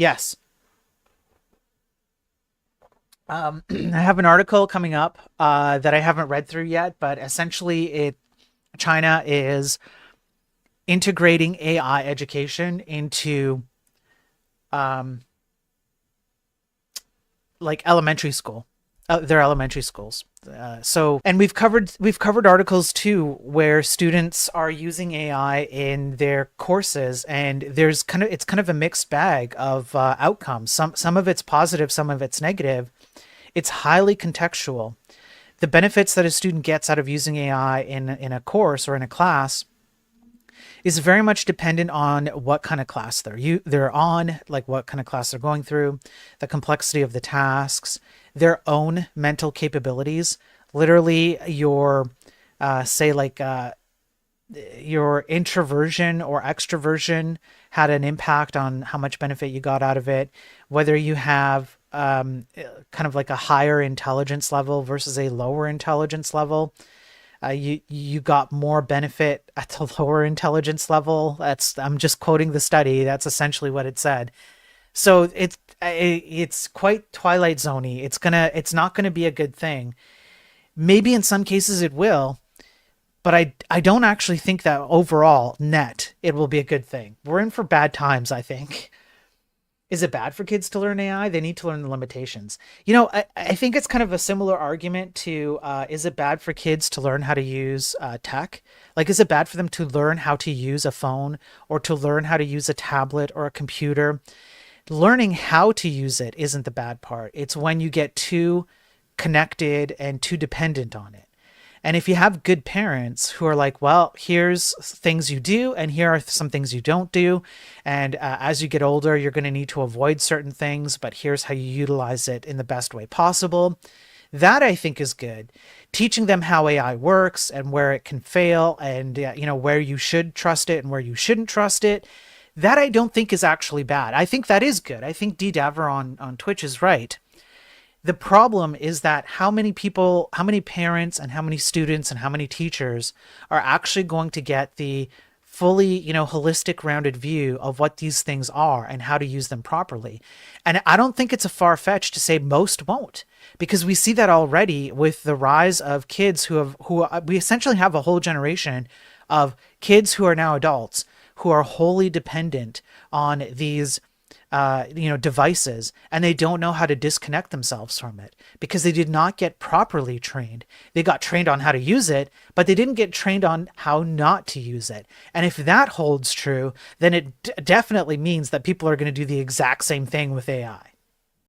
Yes. I have an article coming up that I haven't read through yet, but essentially, China is integrating AI education into um, like elementary school, their elementary schools. And we've covered articles too where students are using AI in their courses, and it's kind of a mixed bag of outcomes. Some of it's positive, some of it's negative. It's highly contextual. The benefits that a student gets out of using AI in a course or in a class is very much dependent on what kind of class they're on, like what kind of class they're going through, the complexity of the tasks, their own mental capabilities. Literally, your say like your introversion or extroversion had an impact on how much benefit you got out of it. Whether you have kind of like a higher intelligence level versus a lower intelligence level, you got more benefit at the lower intelligence level. I'm just quoting the study. That's essentially what it said. So it's quite Twilight Zoney. It's not gonna be a good thing. Maybe in some cases it will, but I don't actually think that overall net it will be a good thing. We're in for bad times, I think. Is it bad for kids to learn AI? They need to learn the limitations. I think it's kind of a similar argument to is it bad for kids to learn how to use tech? Like, is it bad for them to learn how to use a phone or to learn how to use a tablet or a computer? Learning how to use it isn't the bad part. It's when you get too connected and too dependent on it. And if you have good parents who are like, well, here's things you do, and here are some things you don't do. And as you get older, you're going to need to avoid certain things, but here's how you utilize it in the best way possible. That I think is good. Teaching them how AI works and where it can fail, and where you should trust it and where you shouldn't trust it. That I don't think is actually bad. I think that is good. I think D Daver on Twitch is right. The problem is that how many people, how many parents, and how many students, and how many teachers are actually going to get the fully, holistic, rounded view of what these things are and how to use them properly. And I don't think it's a far fetch to say most won't, because we see that already with the rise of kids we essentially have a whole generation of kids who are now adults who are wholly dependent on these devices, and they don't know how to disconnect themselves from it because they did not get properly trained. They got trained on how to use it, but they didn't get trained on how not to use it. And if that holds true, then it definitely means that people are going to do the exact same thing with AI.